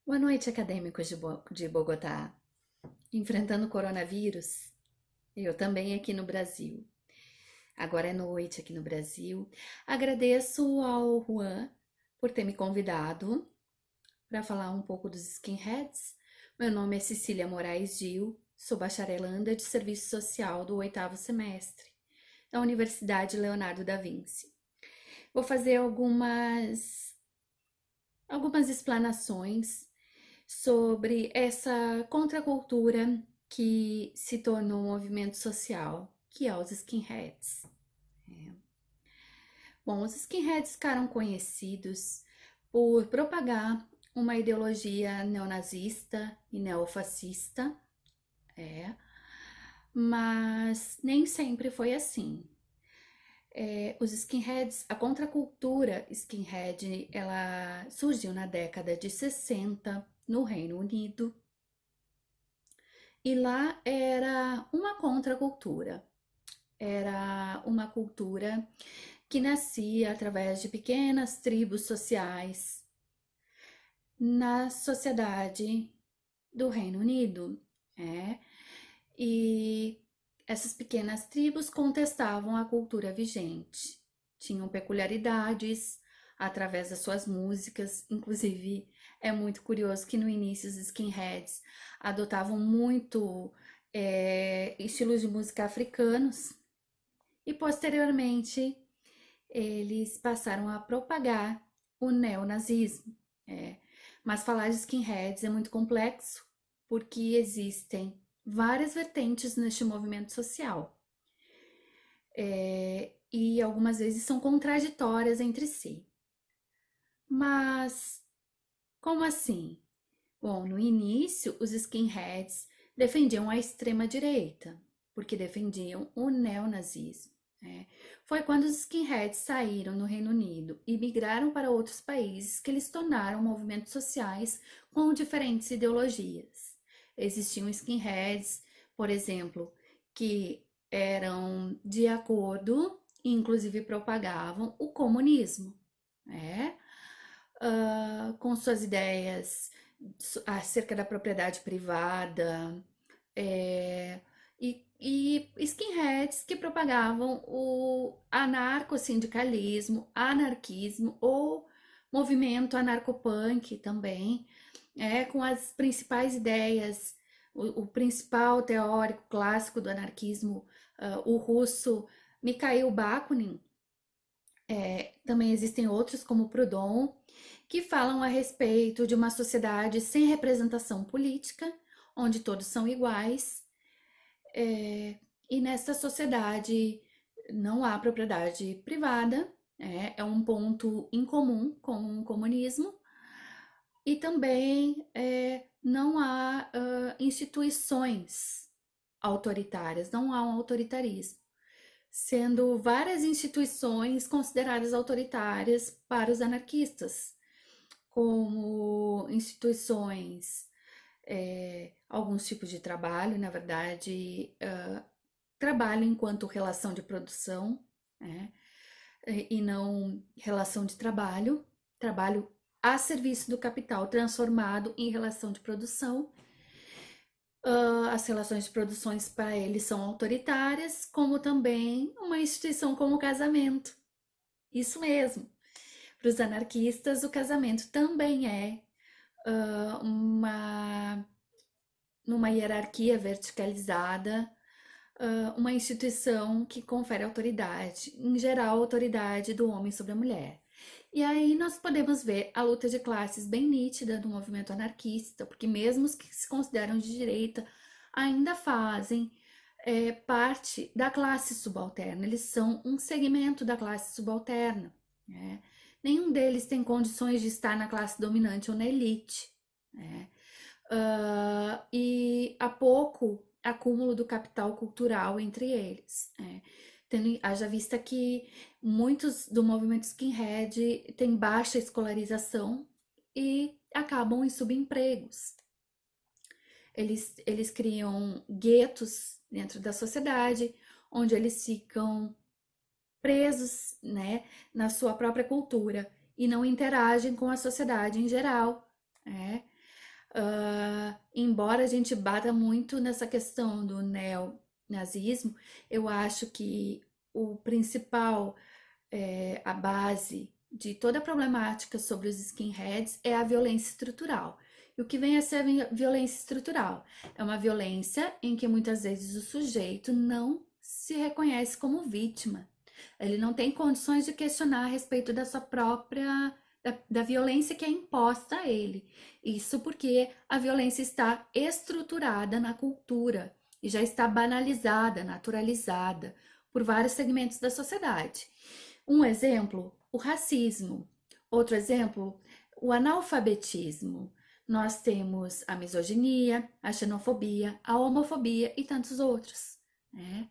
Boa noite, acadêmicos de Bogotá. Enfrentando o coronavírus, eu também aqui no Brasil. Agora é noite aqui no Brasil. Agradeço ao Juan por ter me convidado para falar um pouco dos skinheads. Meu nome é Cecília Moraes Gil, sou bacharelanda de Serviço Social do 8º semestre da Universidade Leonardo da Vinci. Vou fazer algumas explanações sobre essa contracultura que se tornou um movimento social, que é os skinheads. É. Bom, os skinheads ficaram conhecidos por propagar uma ideologia neonazista e neofascista, mas nem sempre foi assim. Os skinheads, a contracultura skinhead, ela surgiu na década de 60 no Reino Unido. E lá era uma contracultura, era uma cultura que nascia através de pequenas tribos sociais na sociedade do Reino Unido. É? E essas pequenas tribos contestavam a cultura vigente, tinham peculiaridades através das suas músicas, inclusive é muito curioso que no início os skinheads adotavam muito estilos de música africanos e posteriormente eles passaram a propagar o neonazismo. É. Mas falar de skinheads é muito complexo porque existem várias vertentes neste movimento social e algumas vezes são contraditórias entre si. Mas como assim? Bom, no início, os skinheads defendiam a extrema-direita, porque defendiam o neonazismo. Né? Foi quando os skinheads saíram no Reino Unido e migraram para outros países que eles tornaram movimentos sociais com diferentes ideologias. Existiam skinheads, por exemplo, que eram de acordo e inclusive propagavam o comunismo, né? Com suas ideias acerca da propriedade privada, e skinheads que propagavam o anarcossindicalismo, anarquismo ou movimento anarcopunk também, com as principais ideias, o principal teórico clássico do anarquismo, o russo Mikhail Bakunin. Também existem outros, como Proudhon, que falam a respeito de uma sociedade sem representação política, onde todos são iguais, e nesta sociedade não há propriedade privada, é um ponto em comum com o comunismo, e também não há instituições autoritárias, não há um autoritarismo, sendo várias instituições consideradas autoritárias para os anarquistas, como instituições, alguns tipos de trabalho, na verdade, trabalho enquanto relação de produção, né? E não relação de trabalho, trabalho a serviço do capital transformado em relação de produção. As relações de produções para eles são autoritárias, como também uma instituição como o casamento. Isso mesmo. Para os anarquistas, o casamento também é numa hierarquia verticalizada, uma instituição que confere autoridade, em geral, a autoridade do homem sobre a mulher. E aí nós podemos ver a luta de classes bem nítida do movimento anarquista, porque mesmo os que se consideram de direita ainda fazem parte da classe subalterna, eles são um segmento da classe subalterna. Né? Nenhum deles tem condições de estar na classe dominante ou na elite. Né? E há pouco acúmulo do capital cultural entre eles. Haja vista que muitos do movimento skinhead têm baixa escolarização e acabam em subempregos. Eles criam guetos dentro da sociedade, onde eles ficam presos, né, na sua própria cultura e não interagem com a sociedade em geral. Embora a gente bata muito nessa questão do neonazismo, eu acho que o principal, a base de toda a problemática sobre os skinheads é a violência estrutural. E o que vem a ser a violência estrutural? É uma violência em que muitas vezes o sujeito não se reconhece como vítima. Ele não tem condições de questionar a respeito da sua própria, da violência que é imposta a ele. Isso porque a violência está estruturada na cultura e já está banalizada, naturalizada por vários segmentos da sociedade. Um exemplo, o racismo. Outro exemplo, o analfabetismo. Nós temos a misoginia, a xenofobia, a homofobia e tantos outros, né?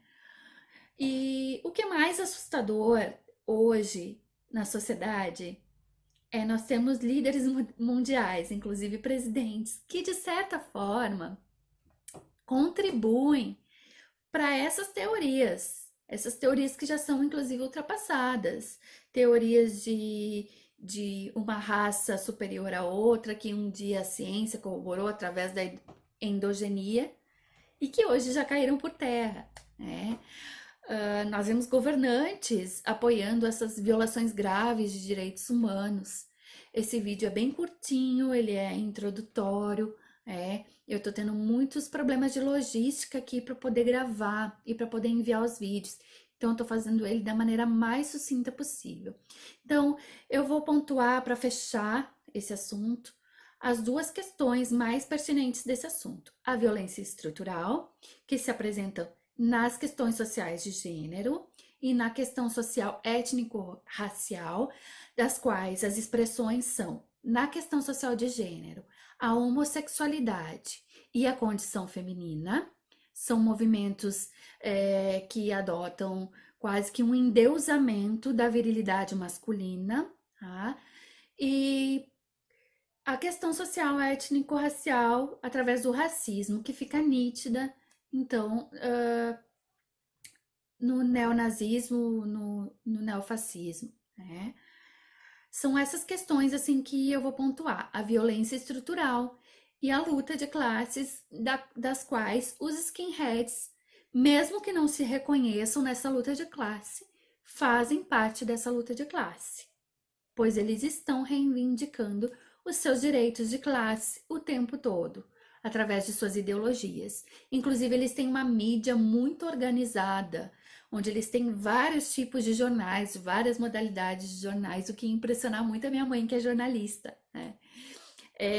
E o que é mais assustador hoje na sociedade é nós temos líderes mundiais, inclusive presidentes, que de certa forma contribuem para essas teorias que já são inclusive ultrapassadas, teorias de uma raça superior à outra, que um dia a ciência corroborou através da endogenia e que hoje já caíram por terra, né? Nós vemos governantes apoiando essas violações graves de direitos humanos. Esse vídeo é bem curtinho, ele é introdutório, eu tô tendo muitos problemas de logística aqui para poder gravar e para poder enviar os vídeos. Então, eu tô fazendo ele da maneira mais sucinta possível. Então, eu vou pontuar para fechar esse assunto as duas questões mais pertinentes desse assunto: a violência estrutural, que se apresenta nas questões sociais de gênero e na questão social étnico-racial, das quais as expressões são, na questão social de gênero, a homossexualidade e a condição feminina, são movimentos que adotam quase que um endeusamento da virilidade masculina, tá? E a questão social étnico-racial através do racismo, que fica nítida, então, no neonazismo, no neofascismo, né? São essas questões assim que eu vou pontuar: a violência estrutural e a luta de classes, das quais os skinheads, mesmo que não se reconheçam nessa luta de classe, fazem parte dessa luta de classe, pois eles estão reivindicando os seus direitos de classe o tempo todo, através de suas ideologias. Inclusive, eles têm uma mídia muito organizada, onde eles têm vários tipos de jornais, várias modalidades de jornais, o que impressionar muito a minha mãe, que é jornalista, né?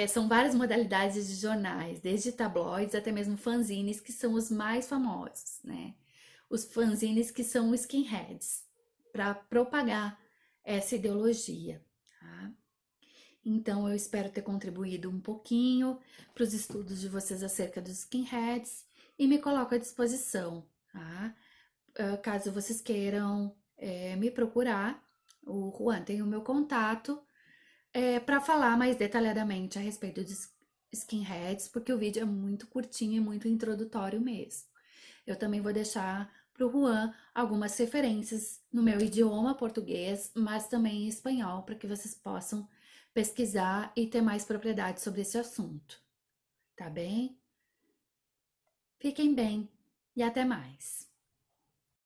São várias modalidades de jornais, desde tabloides até mesmo fanzines, que são os mais famosos, né? Os fanzines que são skinheads, para propagar essa ideologia, tá? Então, eu espero ter contribuído um pouquinho para os estudos de vocês acerca dos skinheads e me coloco à disposição, tá? Caso vocês queiram me procurar, o Juan tem o meu contato para falar mais detalhadamente a respeito dos skinheads, porque o vídeo é muito curtinho e muito introdutório mesmo. Eu também vou deixar para o Juan algumas referências no meu idioma português, mas também em espanhol, para que vocês possam pesquisar e ter mais propriedade sobre esse assunto. Tá bem? Fiquem bem e até mais.